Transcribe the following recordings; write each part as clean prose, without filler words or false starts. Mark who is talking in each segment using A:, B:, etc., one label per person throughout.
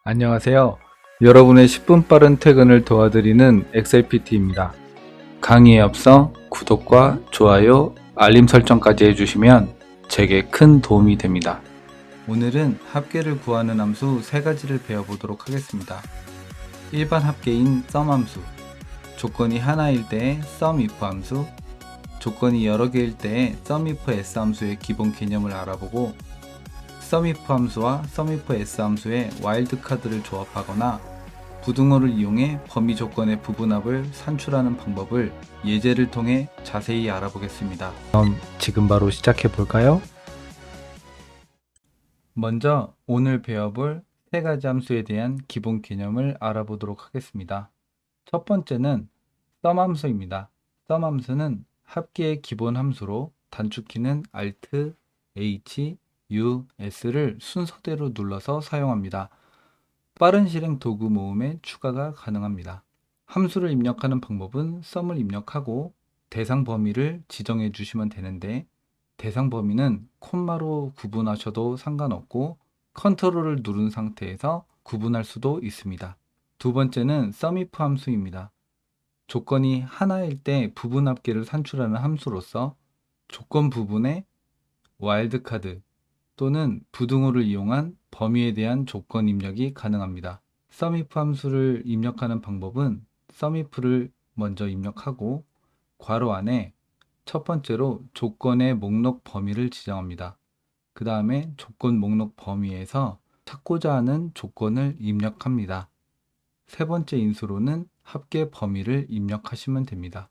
A: 안녕하세요. 여러분의 10분 빠른 퇴근을 도와드리는 엑셀PT입니다. 강의에 앞서 구독과 좋아요, 알림 설정까지 해주시면 제게 큰 도움이 됩니다. 오늘은 합계를 구하는 함수 3가지를 배워보도록 하겠습니다. 일반 합계인 sum 함수, 조건이 하나일 때의 SUMIF 함수, 조건이 여러 개일 때의 SUMIF S 함수의 기본 개념을 알아보고 SUMIF 함수와 SUMIF S 함수의 와일드카드를 조합하거나 부등호를 이용해 범위 조건의 부분합을 산출하는 방법을 예제를 통해 자세히 알아보겠습니다. 그럼 지금 바로 시작해 볼까요? 먼저 오늘 배워볼 3가지 함수에 대한 기본 개념을 알아보도록 하겠습니다. 첫 번째는 SUM 함수입니다. SUM 함수는 합계의 기본 함수로 단축키는 Alt, H, U, S를 순서대로 눌러서 사용합니다. 빠른 실행 도구 모음에 추가가 가능합니다. 함수를 입력하는 방법은 SUM을 입력하고 대상 범위를 지정해 주시면 되는데 대상 범위는 콤마로 구분하셔도 상관없고 컨트롤을 누른 상태에서 구분할 수도 있습니다. 두 번째는 SUMIF 함수입니다. 조건이 하나일 때 부분 합계를 산출하는 함수로서 조건 부분에 와일드카드 또는 부등호를 이용한 범위에 대한 조건 입력이 가능합니다. SUMIF 함수를 입력하는 방법은 SUMIF를 먼저 입력하고 괄호 안에 첫 번째로 조건의 목록 범위를 지정합니다. 그 다음에 조건 목록 범위에서 찾고자 하는 조건을 입력합니다. 세 번째 인수로는 합계 범위를 입력하시면 됩니다.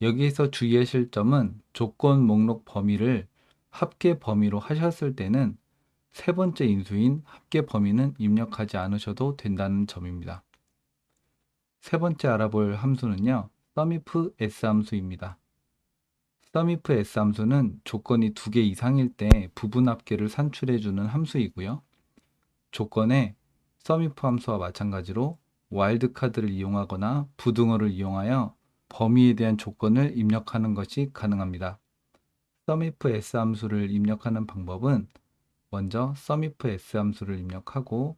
A: 여기에서 주의하실 점은 조건 목록 범위를 합계 범위로 하셨을 때는 세 번째 인수인 합계 범위는 입력하지 않으셔도 된다는 점입니다. 세 번째 알아볼 함수는요, SUMIF S 함수입니다. SUMIF S 함수는 조건이 2개 이상일 때 부분 합계를 산출해주는 함수이고요. 조건에 SUMIF 함수와 마찬가지로 와일드카드를 이용하거나 부등호를 이용하여 범위에 대한 조건을 입력하는 것이 가능합니다. SUMIF S 함수를 입력하는 방법은 먼저 SUMIF S 함수를 입력하고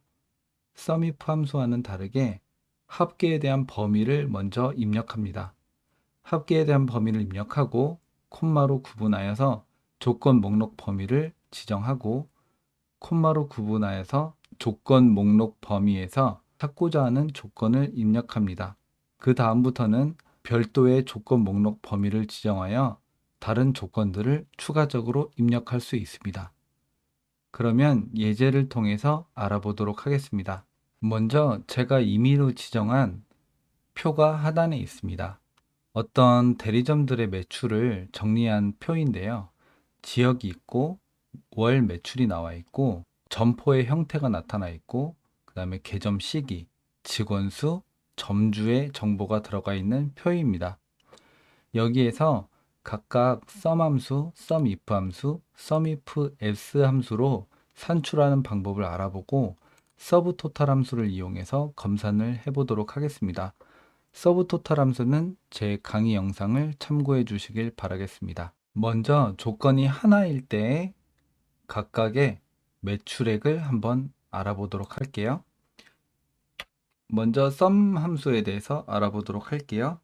A: SUMIF 함수와는 다르게 합계에 대한 범위를 먼저 입력합니다. 합계에 대한 범위를 입력하고 콤마로 구분하여서 조건 목록 범위를 지정하고 콤마로 구분하여서 조건 목록 범위에서 찾고자 하는 조건을 입력합니다. 그 다음부터는 별도의 조건 목록 범위를 지정하여 다른 조건들을 추가적으로 입력할 수 있습니다. 그러면 예제를 통해서 알아보도록 하겠습니다. 먼저 제가 임의로 지정한 표가 하단에 있습니다. 어떤 대리점들의 매출을 정리한 표인데요. 지역이 있고 월 매출이 나와 있고 점포의 형태가 나타나 있고 그 다음에 개점 시기, 직원 수, 점주의 정보가 들어가 있는 표입니다. 여기에서 각각 SUM 함수, SUMIF 함수, SUMIF S 함수로 산출하는 방법을 알아보고 서브토탈 함수를 이용해서 검산을 해보도록 하겠습니다. 서브토탈 함수는 제 강의 영상을 참고해 주시길 바라겠습니다. 먼저 조건이 하나일 때 각각의 매출액을 한번 알아보도록 할게요. 먼저 SUM 함수에 대해서 알아보도록 할게요.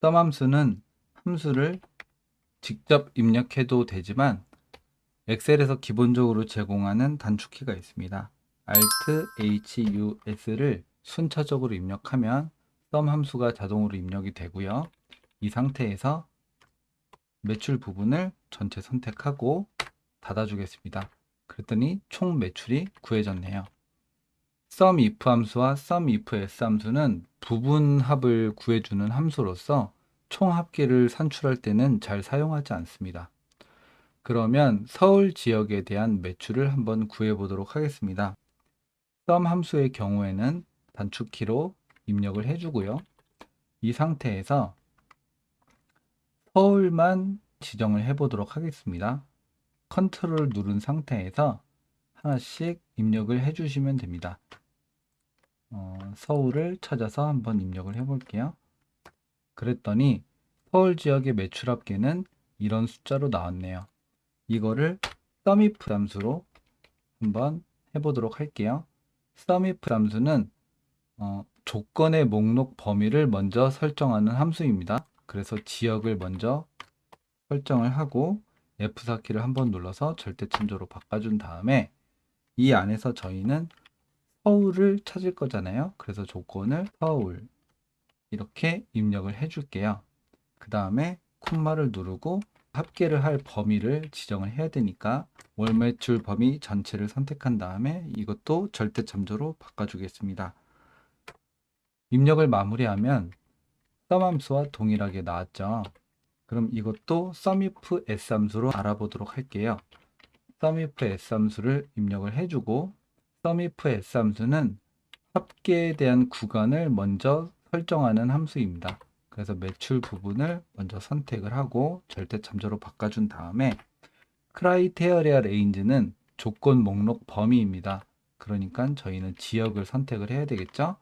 A: SUM 함수는 함수를 직접 입력해도 되지만 엑셀에서 기본적으로 제공하는 단축키가 있습니다. Alt, H, U, S를 순차적으로 입력하면 SUM 함수가 자동으로 입력이 되고요. 이 상태에서 매출 부분을 전체 선택하고 닫아주겠습니다. 그랬더니 총 매출이 구해졌네요. SUMIF 함수와 SUMIF S 함수는 부분합을 구해주는 함수로서 총 합계를 산출할 때는 잘 사용하지 않습니다. 그러면 서울 지역에 대한 매출을 한번 구해보도록 하겠습니다. SUM 함수의 경우에는 단축키로 입력을 해주고요. 이 상태에서 서울만 지정을 해보도록 하겠습니다. 컨트롤 누른 상태에서 하나씩 입력을 해주시면 됩니다. 서울을 찾아서 한번 입력을 해볼게요. 그랬더니 서울 지역의 매출 합계는 이런 숫자로 나왔네요. 이거를 SUMIF 함수로 한번 해보도록 할게요. sumIf 함수는 조건의 목록 범위를 먼저 설정하는 함수입니다. 그래서 지역을 먼저 설정을 하고 F4키를 한번 눌러서 절대참조로 바꿔준 다음에 이 안에서 저희는 서울을 찾을 거잖아요. 그래서 조건을 서울 이렇게 입력을 해줄게요. 그 다음에 콤마를 누르고 합계를 할 범위를 지정을 해야 되니까 월 매출 범위 전체를 선택한 다음에 이것도 절대참조로 바꿔주겠습니다. 입력을 마무리하면 sum 함수와 동일하게 나왔죠. 그럼 이것도 sumif s 함수로 알아보도록 할게요. sumif s 함수를 입력을 해주고 sumif s 함수는 합계에 대한 구간을 먼저 설정하는 함수입니다. 그래서 매출 부분을 먼저 선택을 하고 절대참조로 바꿔준 다음에 크라이테리아 레인지는 조건 목록 범위입니다. 그러니까 저희는 지역을 선택을 해야 되겠죠.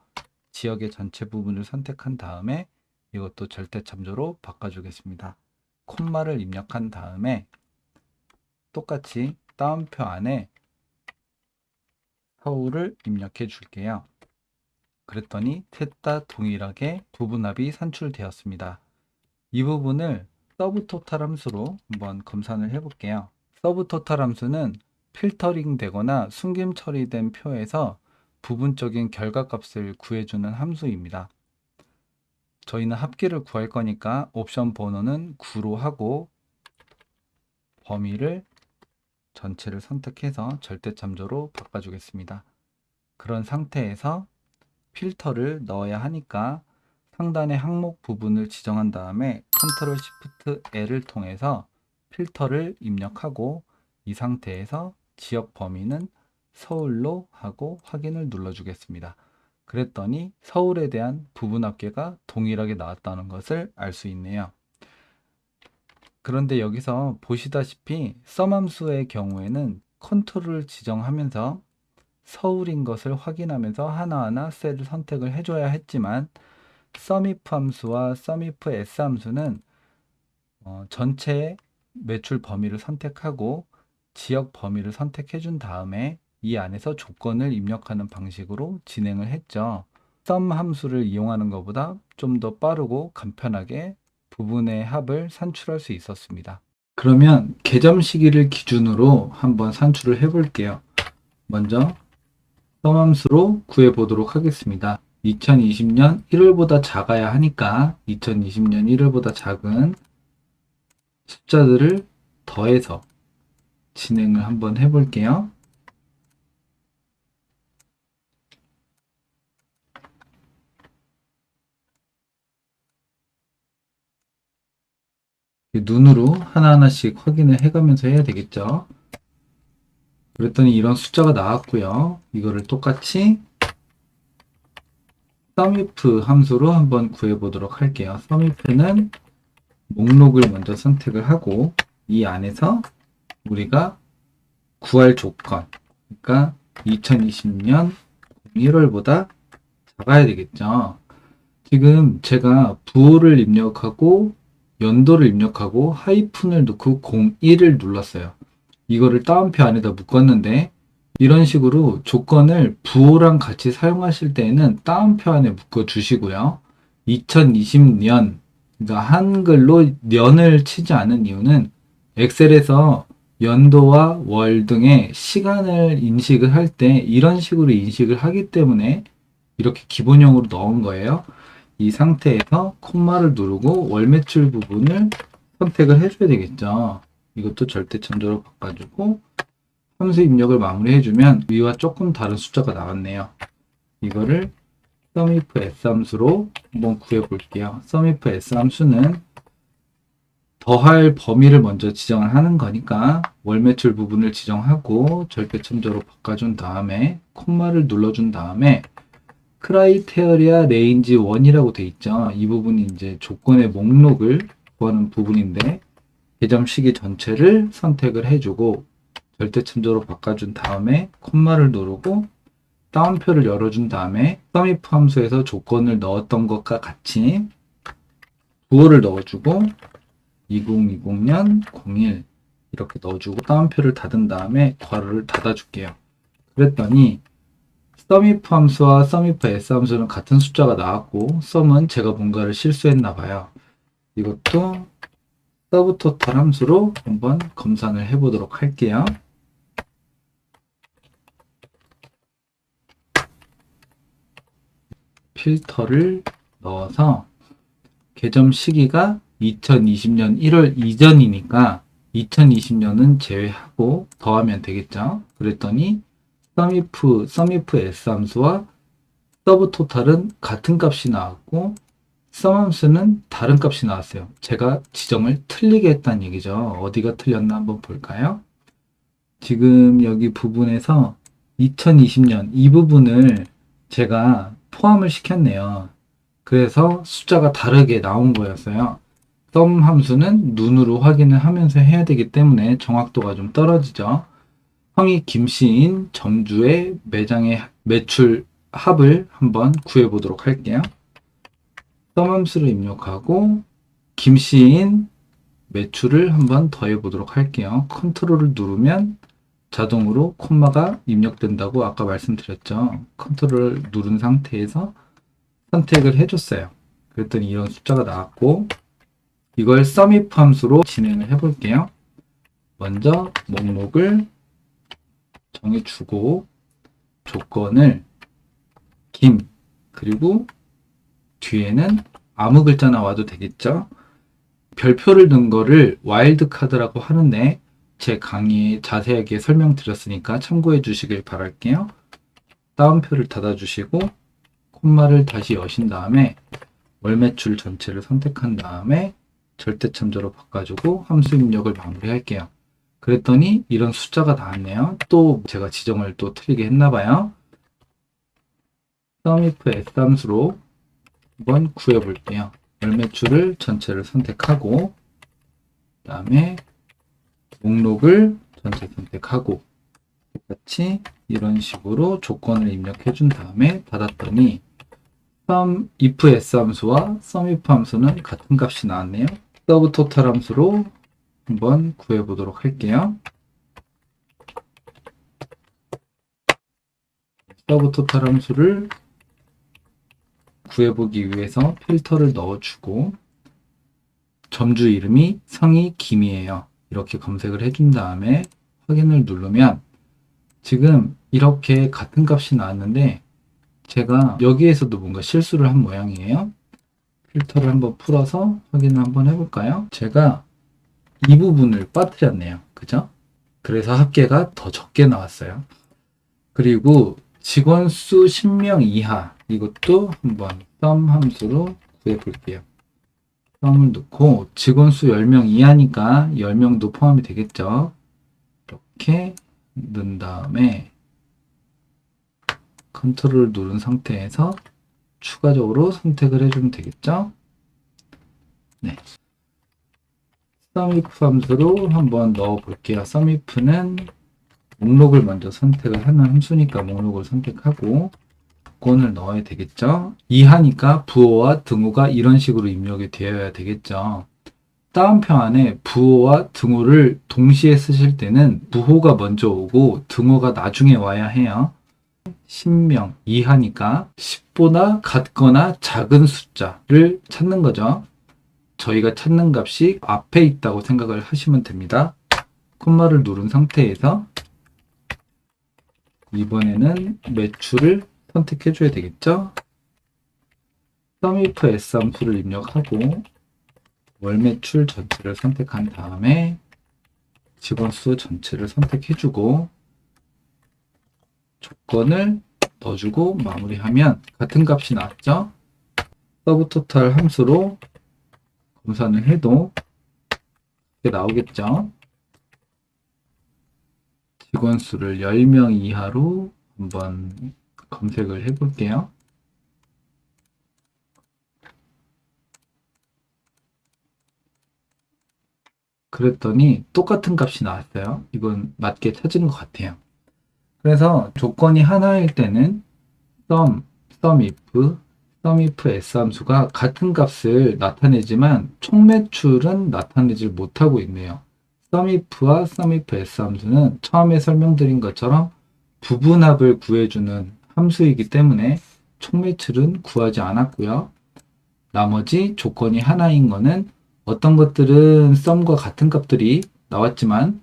A: 지역의 전체 부분을 선택한 다음에 이것도 절대참조로 바꿔주겠습니다. 콤마를 입력한 다음에 똑같이 따옴표 안에 서울을 입력해 줄게요. 그랬더니 셋 다 동일하게 부분합이 산출되었습니다. 이 부분을 서브토탈 함수로 한번 검산을 해볼게요. 서브토탈 함수는 필터링 되거나 숨김 처리된 표에서 부분적인 결과값을 구해주는 함수입니다. 저희는 합계를 구할 거니까 옵션 번호는 9로 하고 범위를 전체를 선택해서 절대참조로 바꿔주겠습니다. 그런 상태에서 필터를 넣어야 하니까 상단의 항목 부분을 지정한 다음에 Ctrl Shift L을 통해서 필터를 입력하고 이 상태에서 지역 범위는 서울로 하고 확인을 눌러주겠습니다. 그랬더니 서울에 대한 부분 합계가 동일하게 나왔다는 것을 알 수 있네요. 그런데 여기서 보시다시피 sum 함수의 경우에는 컨트롤을 지정하면서 서울인 것을 확인하면서 하나하나 셀을 선택을 해줘야 했지만 sumif 함수와 sumif s 함수는 전체 매출 범위를 선택하고 지역 범위를 선택해 준 다음에 이 안에서 조건을 입력하는 방식으로 진행을 했죠. sum 함수를 이용하는 것보다 좀 더 빠르고 간편하게 부분의 합을 산출할 수 있었습니다. 그러면 개점 시기를 기준으로 한번 산출을 해 볼게요. 먼저 sum 함수로 구해 보도록 하겠습니다. 2020년 1월보다 작아야 하니까 2020년 1월보다 작은 숫자들을 더해서 진행을 한번 해볼게요. 눈으로 하나하나씩 확인을 해가면서 해야 되겠죠. 그랬더니 이런 숫자가 나왔고요. 이거를 똑같이 sumif 함수로 한번 구해보도록 할게요. sumif는 목록을 먼저 선택을 하고 이 안에서 우리가 구할 조건, 그러니까 2020년 1월보다 작아야 되겠죠. 지금 제가 부호를 입력하고 연도를 입력하고 하이픈을 넣고 01을 눌렀어요. 이거를 따옴표 안에다 묶었는데 이런 식으로 조건을 부호랑 같이 사용하실 때에는 따옴표 안에 묶어 주시고요. 2020년, 그러니까 한글로 년을 치지 않은 이유는 엑셀에서 연도와 월 등의 시간을 인식을 할 때 이런 식으로 인식을 하기 때문에 이렇게 기본형으로 넣은 거예요. 이 상태에서 콤마를 누르고 월 매출 부분을 선택을 해줘야 되겠죠. 이것도 절대참조로 바꿔주고 함수 입력을 마무리 해주면 위와 조금 다른 숫자가 나왔네요. 이거를 sumif s 함수로 한번 구해 볼게요. sumif s 함수는 더할 범위를 먼저 지정을 하는 거니까 월 매출 부분을 지정하고 절대참조로 바꿔준 다음에 콤마를 눌러준 다음에 크라이테리아 레인지 1이라고 돼 있죠. 이 부분이 이제 조건의 목록을 구하는 부분인데 개점 시기 전체를 선택을 해주고 절대참조로 바꿔준 다음에 콤마를 누르고 따옴표를 열어준 다음에 sumif 함수에서 조건을 넣었던 것과 같이 부호를 넣어주고 2020년 01 이렇게 넣어주고 따옴표를 닫은 다음에 괄호를 닫아줄게요. 그랬더니 sumif 함수와 sumif s 함수는 같은 숫자가 나왔고 sum은 제가 뭔가를 실수했나 봐요. 이것도 서브토탈 함수로 한번 검산을 해보도록 할게요. 필터를 넣어서 개점 시기가 2020년 1월 이전이니까 2020년은 제외하고 더하면 되겠죠. 그랬더니 sumif s 함수와 서브토탈은 같은 값이 나왔고 sum 함수는 다른 값이 나왔어요. 제가 지정을 틀리게 했다는 얘기죠. 어디가 틀렸나 한번 볼까요? 지금 여기 부분에서 2020년 이 부분을 제가 포함을 시켰네요. 그래서 숫자가 다르게 나온 거였어요. sum 함수는 눈으로 확인을 하면서 해야 되기 때문에 정확도가 좀 떨어지죠. 성이 김씨인 점주의 매장의 매출 합을 한번 구해보도록 할게요. sum 함수를 입력하고 김씨인 매출을 한번 더해보도록 할게요. 컨트롤을 누르면 자동으로 콤마가 입력된다고 아까 말씀드렸죠. 컨트롤을 누른 상태에서 선택을 해줬어요. 그랬더니 이런 숫자가 나왔고 이걸 sumif 함수로 진행을 해볼게요. 먼저 목록을 정해주고 조건을 김 그리고 뒤에는 아무 글자나 와도 되겠죠. 별표를 넣은 거를 와일드 카드라고 하는데 제 강의에 자세하게 설명드렸으니까 참고해 주시길 바랄게요. 다운표를 닫아주시고 콤마를 다시 여신 다음에 월 매출 전체를 선택한 다음에 절대참조로 바꿔주고 함수 입력을 마무리할게요. 그랬더니 이런 숫자가 나왔네요. 또 제가 지정을 또 틀리게 했나봐요. sumif s 함수로 한번 구해볼게요. 월 매출을 전체를 선택하고 그 다음에 목록을 전체 선택하고 똑같이 이런 식으로 조건을 입력해 준 다음에 닫았더니 sumif s 함수와 sumif 함수는 같은 값이 나왔네요. 서브토탈 함수로 한번 구해 보도록 할게요. 서브토탈 함수를 구해보기 위해서 필터를 넣어주고 점주 이름이 성이 김이에요. 이렇게 검색을 해준 다음에 확인을 누르면 지금 이렇게 같은 값이 나왔는데 제가 여기에서도 뭔가 실수를 한 모양이에요. 필터를 한번 풀어서 확인을 한번 해볼까요? 제가 이 부분을 빠뜨렸네요. 그죠? 그래서 합계가 더 적게 나왔어요. 그리고 직원 수 10명 이하 이것도 한번 sum 함수로 구해 볼게요. sum을 넣고 직원 수 10명 이하니까 10명도 포함이 되겠죠. 이렇게 넣은 다음에 컨트롤을 누른 상태에서 추가적으로 선택을 해주면 되겠죠. 네. sumif 함수로 한번 넣어 볼게요. sumif는 목록을 먼저 선택을 하는 함수니까 목록을 선택하고 조건을 넣어야 되겠죠. 이하니까 부호와 등호가 이런 식으로 입력이 되어야 되겠죠. 다운표 안에 부호와 등호를 동시에 쓰실 때는 부호가 먼저 오고 등호가 나중에 와야 해요. 10명 이하니까 10보다 같거나 작은 숫자를 찾는 거죠. 저희가 찾는 값이 앞에 있다고 생각을 하시면 됩니다. 콤마를 누른 상태에서 이번에는 매출을 선택해 줘야 되겠죠. sumif s 함수를 입력하고 월 매출 전체를 선택한 다음에 직원 수 전체를 선택해 주고 조건을 넣어주고 마무리하면 같은 값이 나왔죠. 서브토탈 함수로 검산을 해도 이렇게 나오겠죠. 직원 수를 10명 이하로 한번 검색을 해 볼게요. 그랬더니 똑같은 값이 나왔어요. 이건 맞게 찾은 것 같아요. 그래서 조건이 하나일 때는 sumif s 함수가 같은 값을 나타내지만 총 매출은 나타내질 못하고 있네요. sumif와 sumif s 함수는 처음에 설명드린 것처럼 부분합을 구해주는 함수이기 때문에 총 매출은 구하지 않았고요. 나머지 조건이 하나인 거는 어떤 것들은 썸과 같은 값들이 나왔지만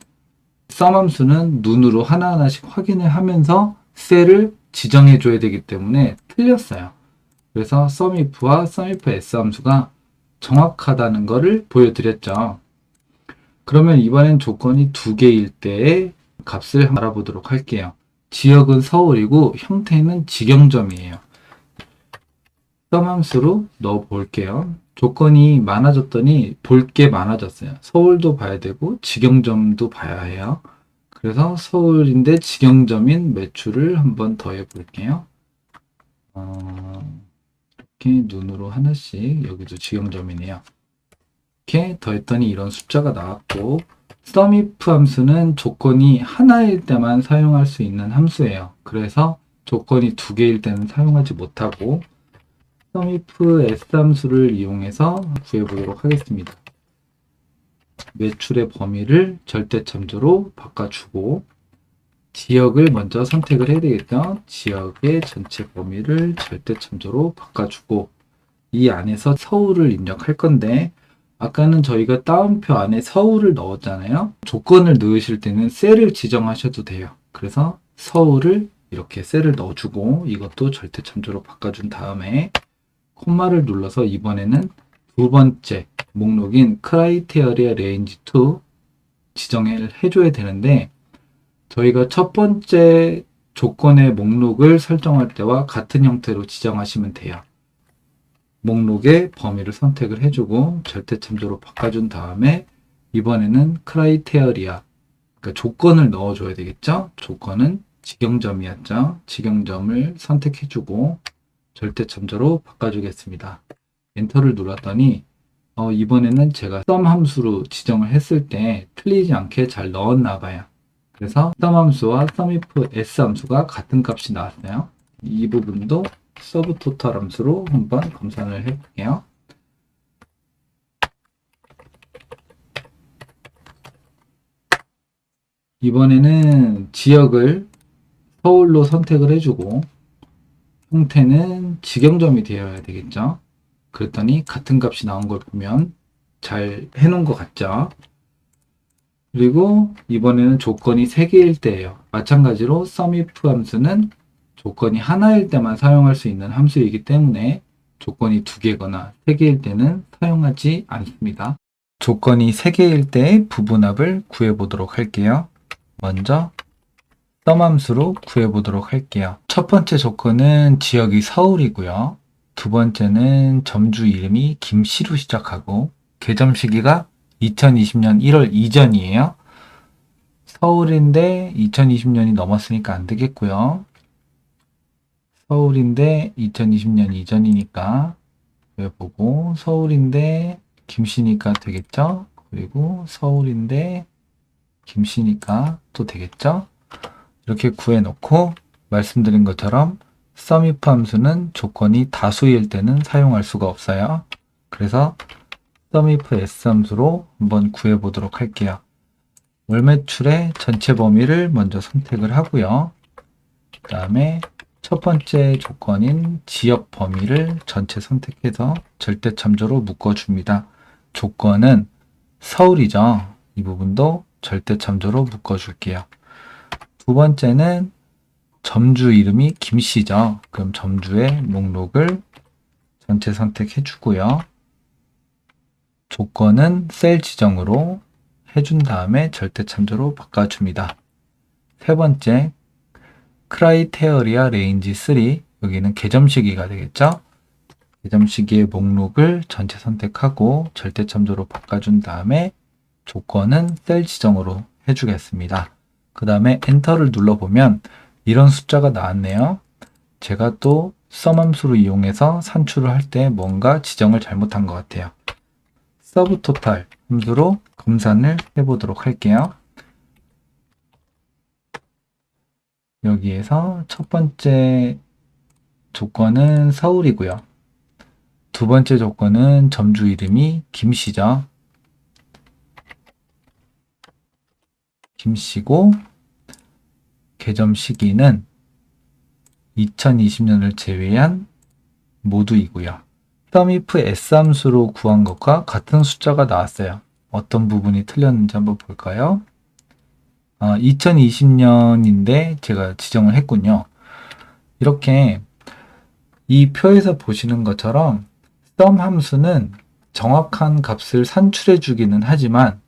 A: 썸 함수는 눈으로 하나하나씩 확인을 하면서 셀을 지정해 줘야 되기 때문에 틀렸어요. 그래서 썸if와 썸if s 함수가 정확하다는 것을 보여드렸죠. 그러면 이번엔 조건이 두 개일 때의 값을 알아보도록 할게요. 지역은 서울이고 형태는 직영점이에요. 썸 함수로 넣어 볼게요. 조건이 많아졌더니 볼 게 많아졌어요. 서울도 봐야 되고 직영점도 봐야 해요. 그래서 서울인데 직영점인 매출을 한번 더해 볼게요. 이렇게 눈으로 하나씩, 여기도 직영점이네요. 이렇게 더했더니 이런 숫자가 나왔고, SUMIF 함수는 조건이 하나일 때만 사용할 수 있는 함수예요. 그래서 조건이 두 개일 때는 사용하지 못하고 SUMIF S 함수를 이용해서 구해보도록 하겠습니다. 매출의 범위를 절대참조로 바꿔주고 지역을 먼저 선택을 해야 되겠죠. 지역의 전체 범위를 절대참조로 바꿔주고 이 안에서 서울을 입력할 건데 아까는 저희가 따옴표 안에 서울을 넣었잖아요. 조건을 넣으실 때는 셀을 지정하셔도 돼요. 그래서 서울을 이렇게 셀을 넣어주고 이것도 절대참조로 바꿔준 다음에 콤마를 눌러서 이번에는 두 번째 목록인 Criteria Range 2 지정을 해줘야 되는데 저희가 첫 번째 조건의 목록을 설정할 때와 같은 형태로 지정하시면 돼요. 목록의 범위를 선택을 해주고 절대참조로 바꿔준 다음에 이번에는 크라이테리아, 그러니까 조건을 넣어줘야 되겠죠? 조건은 직영점이었죠? 직영점을 선택해주고 절대참조로 바꿔주겠습니다. 엔터를 눌렀더니 이번에는 제가 sum 함수로 지정을 했을 때 틀리지 않게 잘 넣었나 봐요. 그래서 sum 함수와 SUMIF S 함수가 같은 값이 나왔어요. 이 부분도 서브토탈 함수로 한번 검사를 해볼게요. 이번에는 지역을 서울로 선택을 해주고 형태는 직영점이 되어야 되겠죠. 그랬더니 같은 값이 나온 걸 보면 잘 해놓은 것 같죠. 그리고 이번에는 조건이 3개일 때예요. 마찬가지로 SUMIF 함수는 조건이 하나일 때만 사용할 수 있는 함수이기 때문에 조건이 2개거나 3개일 때는 사용하지 않습니다. 조건이 3개일 때의 부분합을 구해보도록 할게요. 먼저 sum 함수로 구해보도록 할게요. 첫 번째 조건은 지역이 서울이고요. 두 번째는 점주 이름이 김씨로 시작하고 개점 시기가 2020년 1월 이전이에요. 서울인데 2020년이 넘었으니까 안 되겠고요. 서울인데 2020년 이전이니까 보고 서울인데 김씨니까 되겠죠? 그리고 서울인데 김씨니까 또 되겠죠? 이렇게 구해놓고 말씀드린 것처럼 SUMIF 함수는 조건이 다수일 때는 사용할 수가 없어요. 그래서 SUMIF S 함수로 한번 구해보도록 할게요. 월 매출의 전체 범위를 먼저 선택을 하고요. 그 다음에 첫 번째 조건인 지역 범위를 전체 선택해서 절대참조로 묶어줍니다. 조건은 서울이죠. 이 부분도 절대참조로 묶어줄게요. 두 번째는 점주 이름이 김씨죠. 그럼 점주의 목록을 전체 선택해주고요. 조건은 셀 지정으로 해준 다음에 절대참조로 바꿔줍니다. 세 번째, 크라이테리아 레인지 3, 여기는 개점 시기가 되겠죠? 개점 시기의 목록을 전체 선택하고 절대참조로 바꿔준 다음에 조건은 셀 지정으로 해주겠습니다. 그 다음에 엔터를 눌러보면 이런 숫자가 나왔네요. 제가 또 sum 함수를 이용해서 산출을 할 때 뭔가 지정을 잘못한 것 같아요. 서브토탈 함수로 검산을 해보도록 할게요. 여기에서 첫 번째 조건은 서울이고요. 두 번째 조건은 점주 이름이 김씨죠. 김씨고 개점 시기는 2020년을 제외한 모두이고요. SUMIF S함수로 구한 것과 같은 숫자가 나왔어요. 어떤 부분이 틀렸는지 한번 볼까요? 2020년인데 제가 지정을 했군요. 이렇게 이 표에서 보시는 것처럼 SUM 함수는 정확한 값을 산출해 주기는 하지만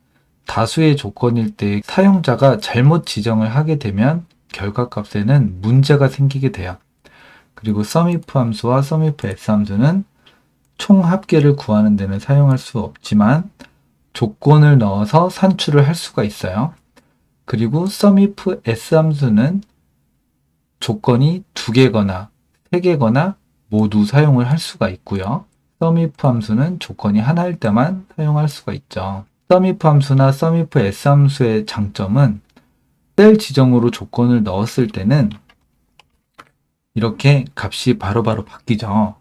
A: 다수의 조건일 때 사용자가 잘못 지정을 하게 되면 결과값에는 문제가 생기게 돼요. 그리고 SUMIF 함수와 SUMIF S 함수는 총 합계를 구하는 데는 사용할 수 없지만 조건을 넣어서 산출을 할 수가 있어요. 그리고 SUMIF S 함수는 조건이 2개거나 3개거나 모두 사용을 할 수가 있고요. SUMIF 함수는 조건이 하나일 때만 사용할 수가 있죠. SUMIF 함수나 SUMIF S 함수의 장점은 셀 지정으로 조건을 넣었을 때는 이렇게 값이 바로바로 바뀌죠.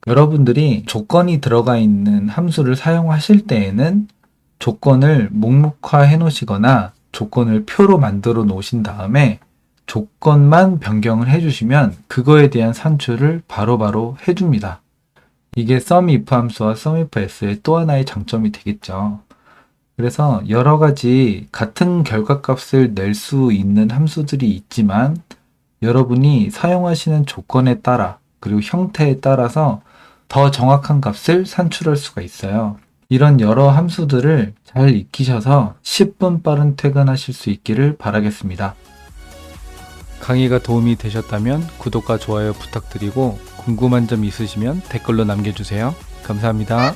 A: 여러분들이 조건이 들어가 있는 함수를 사용하실 때에는 조건을 목록화해 놓으시거나 조건을 표로 만들어 놓으신 다음에 조건만 변경을 해주시면 그거에 대한 산출을 바로바로 해줍니다. 이게 SUMIF 함수와 SUMIF S의 또 하나의 장점이 되겠죠. 그래서 여러 가지 같은 결과값을 낼 수 있는 함수들이 있지만 여러분이 사용하시는 조건에 따라 그리고 형태에 따라서 더 정확한 값을 산출할 수가 있어요. 이런 여러 함수들을 잘 익히셔서 10분 빠른 퇴근하실 수 있기를 바라겠습니다. 강의가 도움이 되셨다면 구독과 좋아요 부탁드리고 궁금한 점 있으시면 댓글로 남겨주세요. 감사합니다.